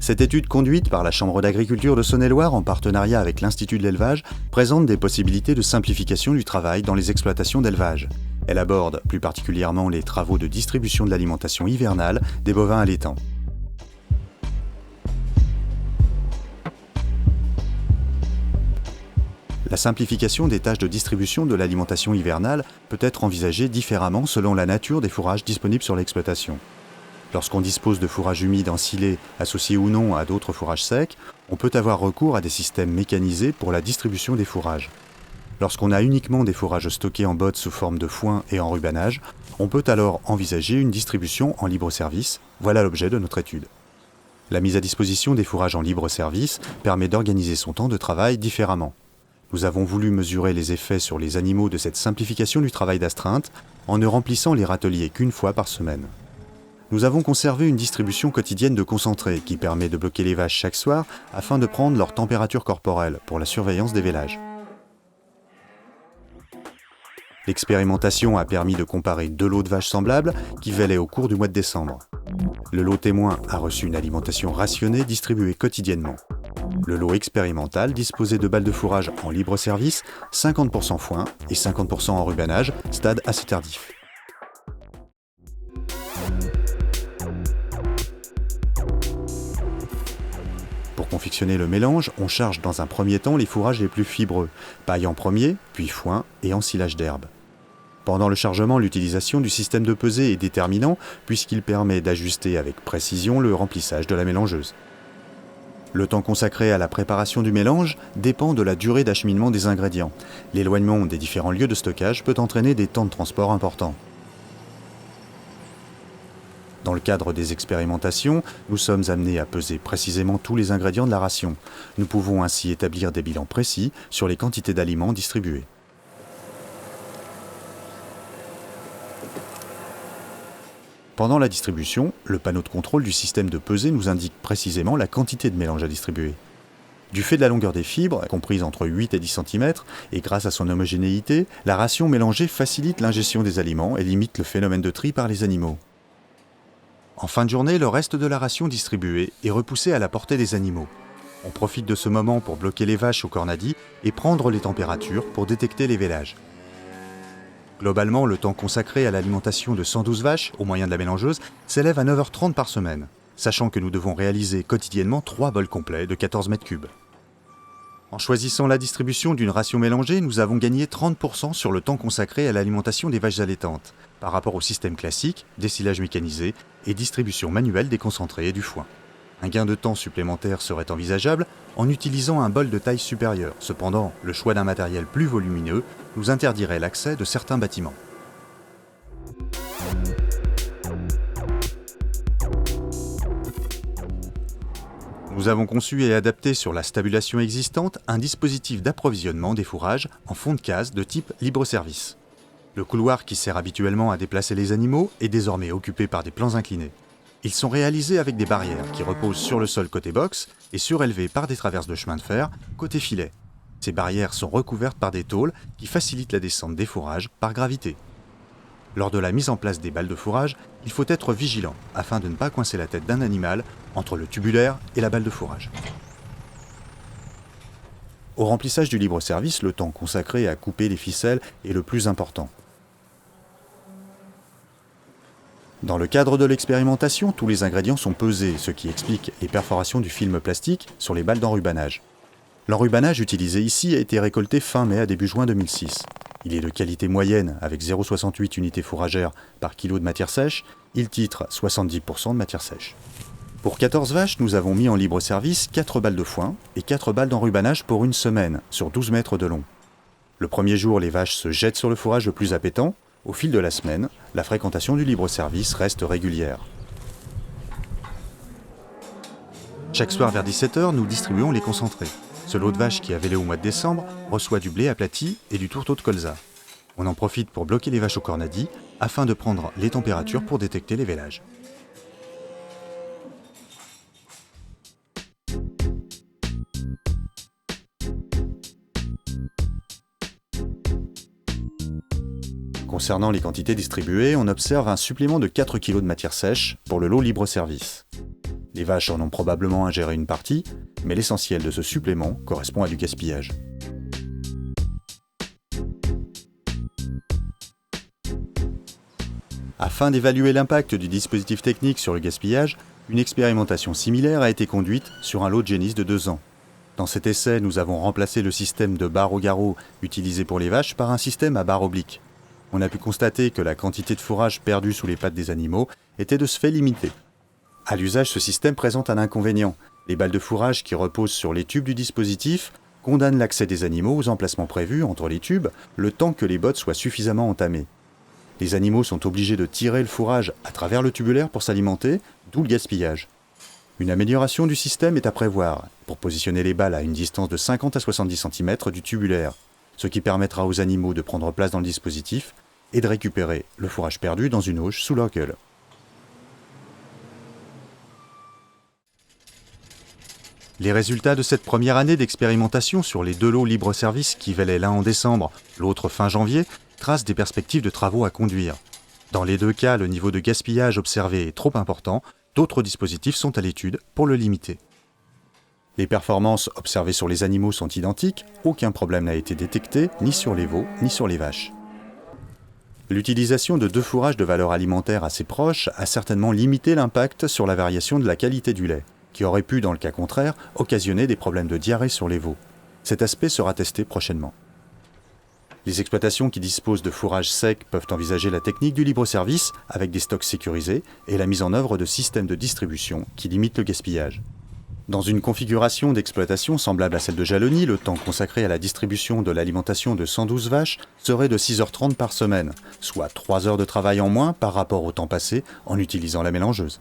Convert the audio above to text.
Cette étude conduite par la Chambre d'agriculture de Saône-et-Loire en partenariat avec l'Institut de l'élevage présente des possibilités de simplification du travail dans les exploitations d'élevage. Elle aborde plus particulièrement les travaux de distribution de l'alimentation hivernale des bovins allaitants. La simplification des tâches de distribution de l'alimentation hivernale peut être envisagée différemment selon la nature des fourrages disponibles sur l'exploitation. Lorsqu'on dispose de fourrage humide ensilé, associé ou non à d'autres fourrages secs, on peut avoir recours à des systèmes mécanisés pour la distribution des fourrages. Lorsqu'on a uniquement des fourrages stockés en bottes sous forme de foin et en rubanage, on peut alors envisager une distribution en libre-service. Voilà l'objet de notre étude. La mise à disposition des fourrages en libre-service permet d'organiser son temps de travail différemment. Nous avons voulu mesurer les effets sur les animaux de cette simplification du travail d'astreinte en ne remplissant les râteliers qu'une fois par semaine. Nous avons conservé une distribution quotidienne de concentré qui permet de bloquer les vaches chaque soir afin de prendre leur température corporelle pour la surveillance des vélages. L'expérimentation a permis de comparer deux lots de vaches semblables qui vélaient au cours du mois de décembre. Le lot témoin a reçu une alimentation rationnée distribuée quotidiennement. Le lot expérimental disposait de balles de fourrage en libre service, 50% foin et 50% en rubanage, stade assez tardif. Pour confectionner le mélange, on charge dans un premier temps les fourrages les plus fibreux, paille en premier, puis foin et ensilage d'herbe. Pendant le chargement, l'utilisation du système de pesée est déterminant puisqu'il permet d'ajuster avec précision le remplissage de la mélangeuse. Le temps consacré à la préparation du mélange dépend de la durée d'acheminement des ingrédients. L'éloignement des différents lieux de stockage peut entraîner des temps de transport importants. Dans le cadre des expérimentations, nous sommes amenés à peser précisément tous les ingrédients de la ration. Nous pouvons ainsi établir des bilans précis sur les quantités d'aliments distribués. Pendant la distribution, le panneau de contrôle du système de pesée nous indique précisément la quantité de mélange à distribuer. Du fait de la longueur des fibres, comprise entre 8 et 10 cm, et grâce à son homogénéité, la ration mélangée facilite l'ingestion des aliments et limite le phénomène de tri par les animaux. En fin de journée, le reste de la ration distribuée est repoussé à la portée des animaux. On profite de ce moment pour bloquer les vaches au cornadi et prendre les températures pour détecter les vélages. Globalement, le temps consacré à l'alimentation de 112 vaches, au moyen de la mélangeuse, s'élève à 9h30 par semaine, sachant que nous devons réaliser quotidiennement 3 bols complets de 14 m3. En choisissant la distribution d'une ration mélangée, nous avons gagné 30% sur le temps consacré à l'alimentation des vaches allaitantes, par rapport au système classique, dessilage mécanisé et distribution manuelle des concentrés et du foin. Un gain de temps supplémentaire serait envisageable en utilisant un bol de taille supérieure. Cependant, le choix d'un matériel plus volumineux nous interdirait l'accès de certains bâtiments. Nous avons conçu et adapté sur la stabulation existante un dispositif d'approvisionnement des fourrages en fond de case de type libre-service. Le couloir qui sert habituellement à déplacer les animaux est désormais occupé par des plans inclinés. Ils sont réalisés avec des barrières qui reposent sur le sol côté box et surélevées par des traverses de chemin de fer côté filet. Ces barrières sont recouvertes par des tôles qui facilitent la descente des fourrages par gravité. Lors de la mise en place des balles de fourrage, il faut être vigilant afin de ne pas coincer la tête d'un animal entre le tubulaire et la balle de fourrage. Au remplissage du libre-service, le temps consacré à couper les ficelles est le plus important. Dans le cadre de l'expérimentation, tous les ingrédients sont pesés, ce qui explique les perforations du film plastique sur les balles d'enrubanage. L'enrubanage utilisé ici a été récolté fin mai à début juin 2006. Il est de qualité moyenne avec 0,68 unités fourragères par kilo de matière sèche. Il titre 70% de matière sèche. Pour 14 vaches, nous avons mis en libre service 4 balles de foin et 4 balles d'enrubanage pour une semaine, sur 12 mètres de long. Le premier jour, les vaches se jettent sur le fourrage le plus appétant. Au fil de la semaine, la fréquentation du libre-service reste régulière. Chaque soir vers 17h, nous distribuons les concentrés. Ce lot de vaches qui a vélé au mois de décembre reçoit du blé aplati et du tourteau de colza. On en profite pour bloquer les vaches au cornadi afin de prendre les températures pour détecter les vélages. Concernant les quantités distribuées, on observe un supplément de 4 kg de matière sèche pour le lot libre-service. Les vaches en ont probablement ingéré une partie, mais l'essentiel de ce supplément correspond à du gaspillage. Afin d'évaluer l'impact du dispositif technique sur le gaspillage, une expérimentation similaire a été conduite sur un lot de génisses de 2 ans. Dans cet essai, nous avons remplacé le système de barre au garrot utilisé pour les vaches par un système à barre oblique. On a pu constater que la quantité de fourrage perdue sous les pattes des animaux était de ce fait limitée. À l'usage, ce système présente un inconvénient. Les balles de fourrage qui reposent sur les tubes du dispositif condamnent l'accès des animaux aux emplacements prévus entre les tubes, le temps que les bottes soient suffisamment entamées. Les animaux sont obligés de tirer le fourrage à travers le tubulaire pour s'alimenter, d'où le gaspillage. Une amélioration du système est à prévoir, pour positionner les balles à une distance de 50 à 70 cm du tubulaire, ce qui permettra aux animaux de prendre place dans le dispositif et de récupérer le fourrage perdu dans une auge sous leur gueule. Les résultats de cette première année d'expérimentation sur les 2 lots libre-service qui valaient l'un en décembre, l'autre fin janvier, tracent des perspectives de travaux à conduire. Dans les 2 cas, le niveau de gaspillage observé est trop important, d'autres dispositifs sont à l'étude pour le limiter. Les performances observées sur les animaux sont identiques, aucun problème n'a été détecté, ni sur les veaux, ni sur les vaches. L'utilisation de 2 fourrages de valeur alimentaire assez proches a certainement limité l'impact sur la variation de la qualité du lait, qui aurait pu, dans le cas contraire, occasionner des problèmes de diarrhée sur les veaux. Cet aspect sera testé prochainement. Les exploitations qui disposent de fourrage sec peuvent envisager la technique du libre-service avec des stocks sécurisés et la mise en œuvre de systèmes de distribution qui limitent le gaspillage. Dans une configuration d'exploitation semblable à celle de Jalony, le temps consacré à la distribution de l'alimentation de 112 vaches serait de 6h30 par semaine, soit 3 heures de travail en moins par rapport au temps passé en utilisant la mélangeuse.